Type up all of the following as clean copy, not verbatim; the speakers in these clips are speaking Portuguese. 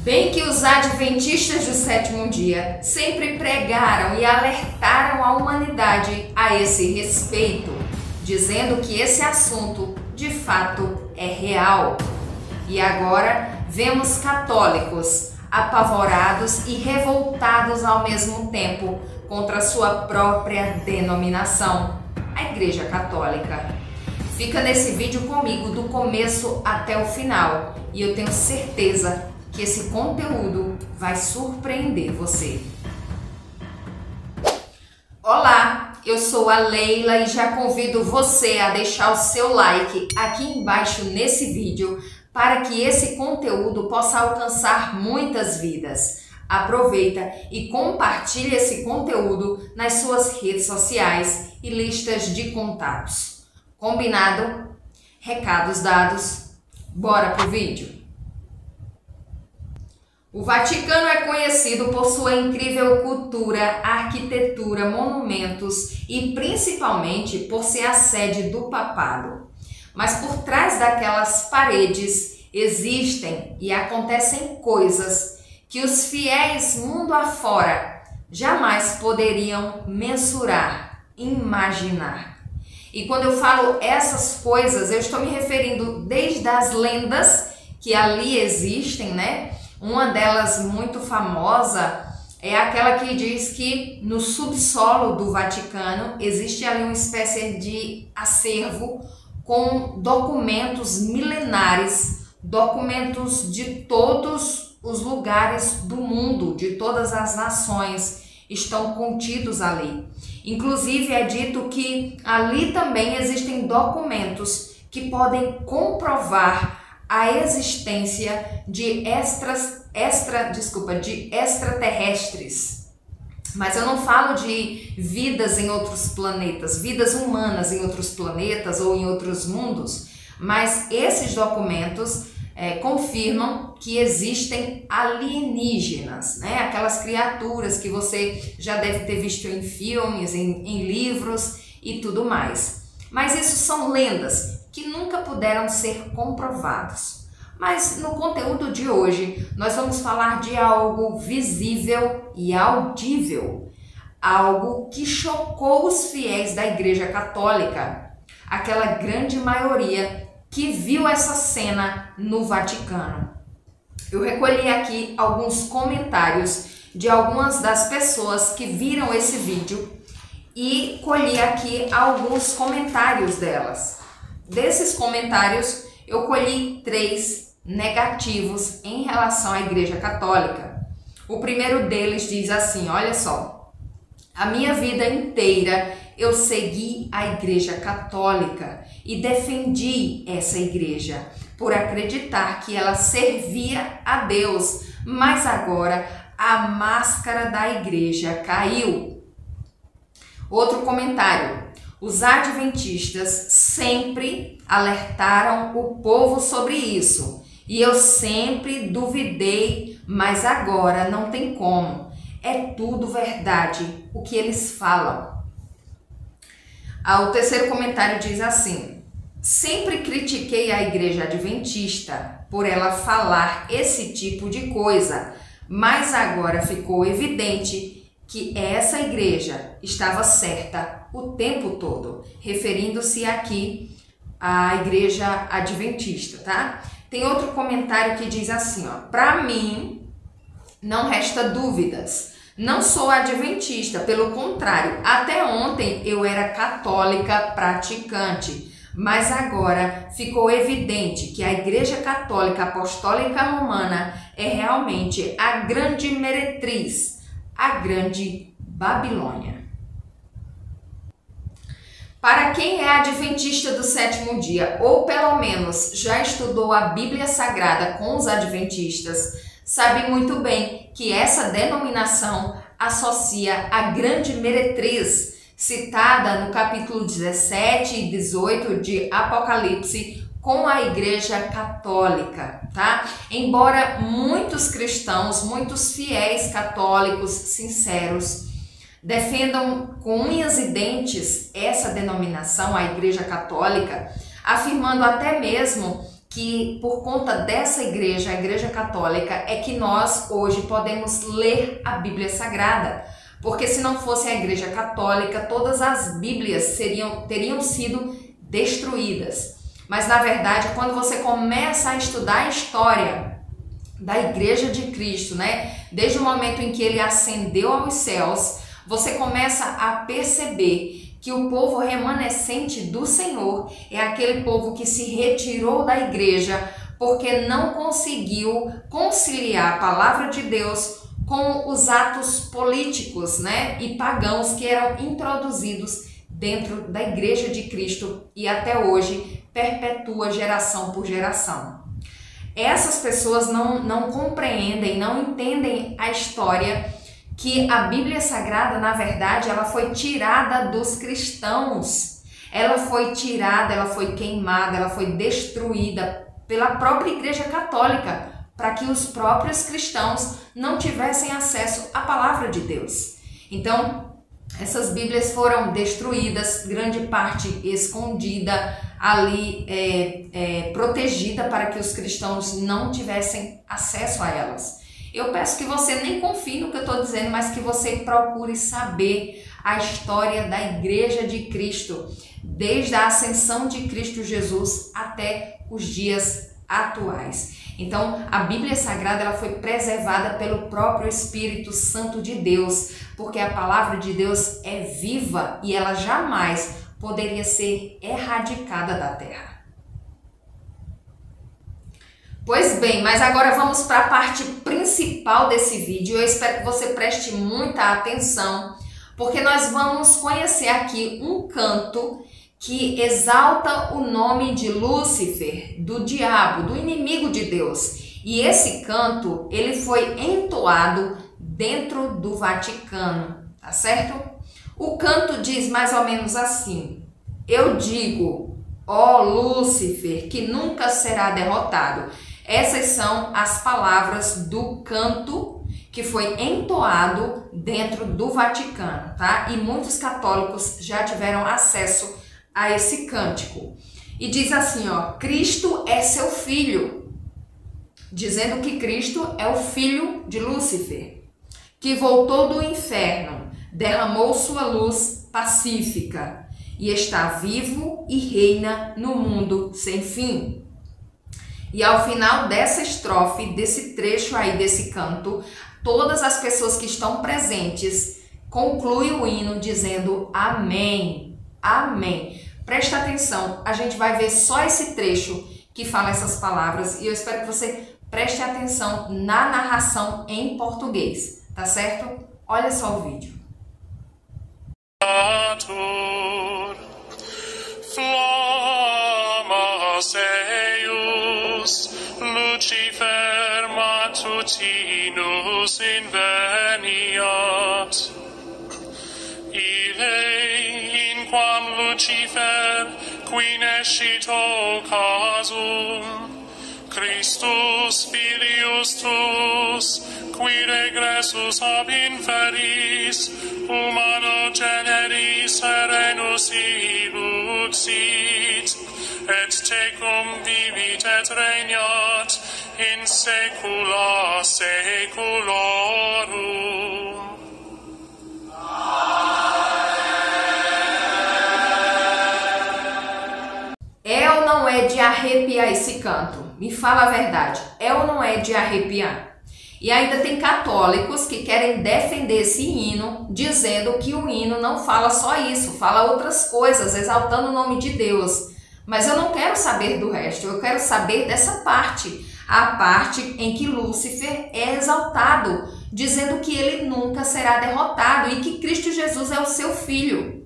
Bem que os adventistas do sétimo dia sempre pregaram e alertaram a humanidade a esse respeito, dizendo que esse assunto de fato é real. E agora vemos católicos apavorados e revoltados ao mesmo tempo contra sua própria denominação, a Igreja Católica. Fica nesse vídeo comigo do começo até o final e eu tenho certeza que esse conteúdo vai surpreender você. Olá, eu sou a Leila e já convido você a deixar o seu like aqui embaixo nesse vídeo para que esse conteúdo possa alcançar muitas vidas. Aproveita e compartilhe esse conteúdo nas suas redes sociais e listas de contatos. Combinado? Recados dados, bora pro vídeo! O Vaticano é conhecido por sua incrível cultura, arquitetura, monumentos e principalmente por ser a sede do papado. Mas por trás daquelas paredes existem e acontecem coisas que os fiéis mundo afora jamais poderiam mensurar, imaginar. E quando eu falo essas coisas, eu estou me referindo desde as lendas que ali existem, né? Uma delas muito famosa é aquela que diz que no subsolo do Vaticano existe ali uma espécie de acervo com documentos milenares, documentos de todos os lugares do mundo, de todas as nações, estão contidos ali. Inclusive é dito que ali também existem documentos que podem comprovar a existência de extraterrestres. Mas eu não falo de vidas em outros planetas, vidas humanas em outros planetas ou em outros mundos, mas esses documentos confirmam que existem alienígenas, né? Aquelas criaturas que você já deve ter visto em filmes, em livros e tudo mais. Mas isso são lendas que nunca puderam ser comprovados. Mas no conteúdo de hoje, nós vamos falar de algo visível e audível, algo que chocou os fiéis da Igreja Católica, aquela grande maioria que viu essa cena no Vaticano. Eu recolhi aqui alguns comentários de algumas das pessoas que viram esse vídeo e colhi aqui alguns comentários delas. Desses comentários, eu colhi 3 negativos em relação à Igreja Católica. O primeiro deles diz assim, olha só: a minha vida inteira eu segui a Igreja Católica e defendi essa igreja por acreditar que ela servia a Deus, mas agora a máscara da igreja caiu. Outro comentário: os adventistas sempre alertaram o povo sobre isso e eu sempre duvidei, mas agora não tem como. É tudo verdade o que eles falam. O terceiro comentário diz assim: sempre critiquei a igreja adventista por ela falar esse tipo de coisa, mas agora ficou evidente que essa igreja estava certa o tempo todo, referindo-se aqui à igreja adventista, tá? Tem outro comentário que diz assim, ó: para mim não resta dúvidas, não sou adventista, pelo contrário, até ontem eu era católica praticante, mas agora ficou evidente que a Igreja Católica Apostólica Romana é realmente a grande meretriz, a grande Babilônia. Para quem é adventista do sétimo dia, ou pelo menos já estudou a Bíblia Sagrada com os adventistas, sabe muito bem que essa denominação associa a grande meretriz, citada no capítulo 17 e 18 de Apocalipse, com a Igreja Católica, tá? Embora muitos cristãos, muitos fiéis católicos sinceros defendam com unhas e dentes essa denominação, a Igreja Católica, afirmando até mesmo que por conta dessa igreja, a Igreja Católica, é que nós hoje podemos ler a Bíblia Sagrada. Porque se não fosse a Igreja Católica, todas as Bíblias teriam sido destruídas. Mas na verdade, quando você começa a estudar a história da Igreja de Cristo, né? Desde o momento em que ele ascendeu aos céus, você começa a perceber que o povo remanescente do Senhor é aquele povo que se retirou da igreja porque não conseguiu conciliar a palavra de Deus com os atos políticos, né, e pagãos que eram introduzidos dentro da Igreja de Cristo e até hoje perpetua geração por geração. Essas pessoas não compreendem, não entendem a história que a Bíblia Sagrada, na verdade, ela foi tirada dos cristãos. Ela foi tirada, ela foi queimada, ela foi destruída pela própria Igreja Católica, para que os próprios cristãos não tivessem acesso à palavra de Deus. Então, essas Bíblias foram destruídas, grande parte escondida ali, protegida para que os cristãos não tivessem acesso a elas. Eu peço que você nem confie no que eu estou dizendo, mas que você procure saber a história da Igreja de Cristo, desde a ascensão de Cristo Jesus até os dias atuais. Então, a Bíblia Sagrada ela foi preservada pelo próprio Espírito Santo de Deus, porque a palavra de Deus é viva e ela jamais poderia ser erradicada da terra. Pois bem, mas agora vamos para a parte principal desse vídeo. Eu espero que você preste muita atenção, porque nós vamos conhecer aqui um canto que exalta o nome de Lúcifer, do diabo, do inimigo de Deus. E esse canto, ele foi entoado dentro do Vaticano, tá certo? O canto diz mais ou menos assim: eu digo, ó Lúcifer, que nunca será derrotado. Essas são as palavras do canto que foi entoado dentro do Vaticano, tá? E muitos católicos já tiveram acesso a esse cântico. E diz assim, ó: Cristo é seu filho, dizendo que Cristo é o filho de Lúcifer, que voltou do inferno, derramou sua luz pacífica e está vivo e reina no mundo sem fim. E ao final dessa estrofe, desse trecho aí desse canto, todas as pessoas que estão presentes concluem o hino dizendo amém, amém. Presta atenção, a gente vai ver só esse trecho que fala essas palavras e eu espero que você preste atenção na narração em português, tá certo? Olha só o vídeo. Lucifer matutinus inveniat. Ille inquam Lucifer qui nescito casum, Christus filius tuus, qui regressus ab inferis, humano generis serenus iluxit, et tecum vivit et regnat in saecula saeculorum. É ou não é de arrepiar esse canto? Me fala a verdade, é ou não é de arrepiar? E ainda tem católicos que querem defender esse hino, dizendo que o hino não fala só isso, fala outras coisas, exaltando o nome de Deus. Mas eu não quero saber do resto, eu quero saber dessa parte, a parte em que Lúcifer é exaltado, dizendo que ele nunca será derrotado e que Cristo Jesus é o seu filho.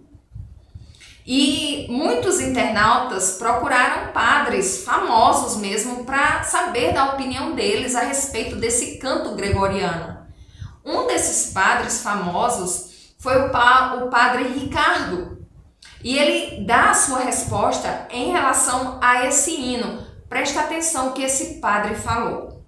E muitos internautas procuraram padres famosos mesmo para saber da opinião deles a respeito desse canto gregoriano. Um desses padres famosos foi o padre Ricardo. E ele dá a sua resposta em relação a esse hino. Presta atenção o que esse padre falou.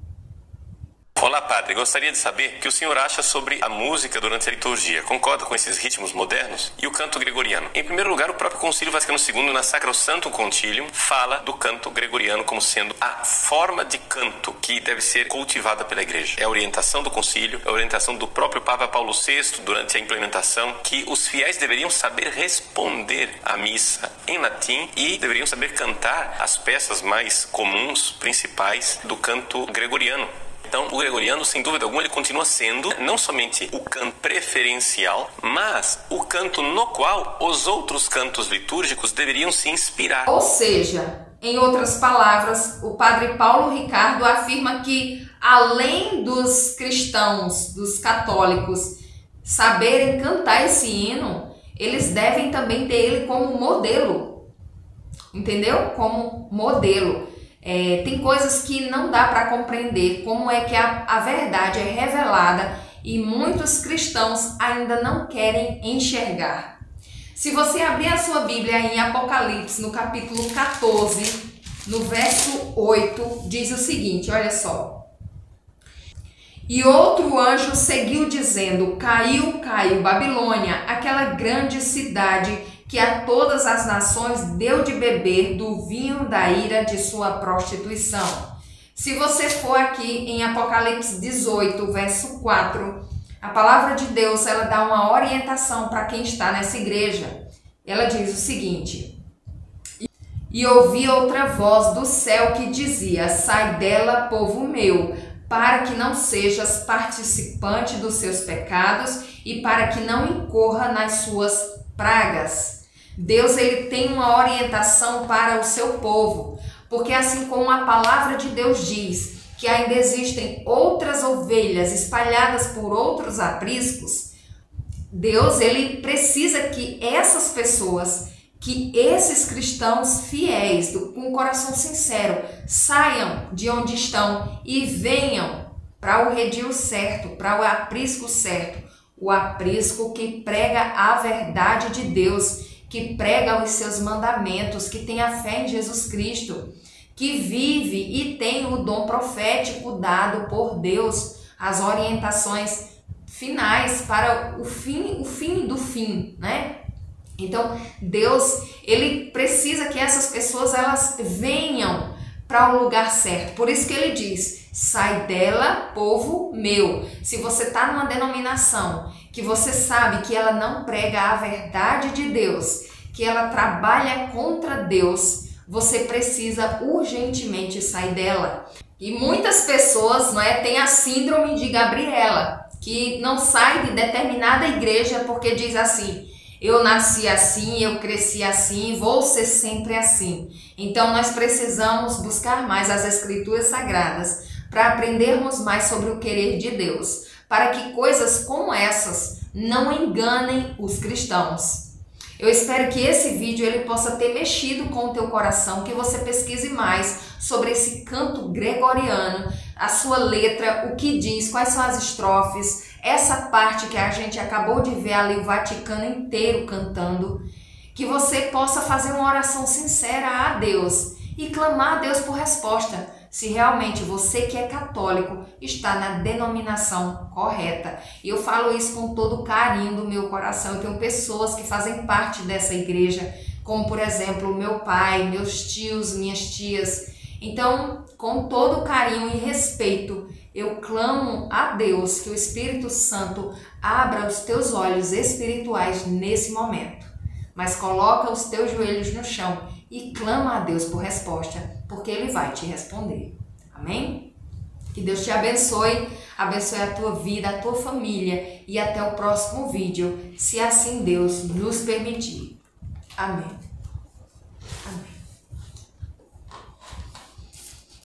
Olá, padre. Gostaria de saber o que o senhor acha sobre a música durante a liturgia. Concorda com esses ritmos modernos? E o canto gregoriano? Em primeiro lugar, o próprio Concílio Vaticano II, na Sacrosanctum Concilium, fala do canto gregoriano como sendo a forma de canto que deve ser cultivada pela Igreja. É a orientação do Concílio, é a orientação do próprio Papa Paulo VI durante a implementação, que os fiéis deveriam saber responder à missa em latim e deveriam saber cantar as peças mais comuns, principais do canto gregoriano. Então, o gregoriano, sem dúvida alguma, ele continua sendo não somente o canto preferencial, mas o canto no qual os outros cantos litúrgicos deveriam se inspirar. Ou seja, em outras palavras, o padre Paulo Ricardo afirma que, além dos cristãos, dos católicos, saberem cantar esse hino, eles devem também ter ele como modelo. Entendeu? Como modelo. Tem coisas que não dá para compreender como é que a verdade é revelada e muitos cristãos ainda não querem enxergar. Se você abrir a sua Bíblia em Apocalipse, no capítulo 14, no verso 8, diz o seguinte, olha só. E outro anjo seguiu dizendo, caiu, caiu Babilônia, aquela grande cidade que a todas as nações deu de beber do vinho da ira de sua prostituição. Se você for aqui em Apocalipse 18, verso 4, a palavra de Deus ela dá uma orientação para quem está nessa igreja. Ela diz o seguinte, e ouvi outra voz do céu que dizia, sai dela, povo meu, para que não sejas participante dos seus pecados e para que não incorra nas suas pragas. Deus ele tem uma orientação para o seu povo, porque assim como a palavra de Deus diz que ainda existem outras ovelhas espalhadas por outros apriscos, Deus ele precisa que essas pessoas, que esses cristãos fiéis, com um coração sincero, saiam de onde estão e venham para o redil certo, para o aprisco certo, o aprisco que prega a verdade de Deus, que prega os seus mandamentos, que tem a fé em Jesus Cristo, que vive e tem o dom profético dado por Deus, as orientações finais para o fim do fim, né? Então, Deus, ele precisa que essas pessoas elas venham para o lugar certo. Por isso que ele diz, sai dela, povo meu. Se você está numa denominação que você sabe que ela não prega a verdade de Deus, que ela trabalha contra Deus, você precisa urgentemente sair dela. E muitas pessoas, não é, têm a síndrome de Gabriela, que não sai de determinada igreja porque diz assim, eu nasci assim, eu cresci assim, vou ser sempre assim. Então nós precisamos buscar mais as Escrituras Sagradas para aprendermos mais sobre o querer de Deus, para que coisas como essas não enganem os cristãos. Eu espero que esse vídeo ele possa ter mexido com o teu coração, que você pesquise mais sobre esse canto gregoriano, a sua letra, o que diz, quais são as estrofes, essa parte que a gente acabou de ver ali o Vaticano inteiro cantando, que você possa fazer uma oração sincera a Deus e clamar a Deus por resposta, se realmente você que é católico está na denominação correta. E eu falo isso com todo o carinho do meu coração. Eu tenho pessoas que fazem parte dessa igreja, como por exemplo o meu pai, meus tios, minhas tias. Então, com todo carinho e respeito, eu clamo a Deus que o Espírito Santo abra os teus olhos espirituais nesse momento. Mas coloca os teus joelhos no chão e clama a Deus por resposta, porque Ele vai te responder. Amém? Que Deus te abençoe, abençoe a tua vida, a tua família e até o próximo vídeo, se assim Deus nos permitir. Amém.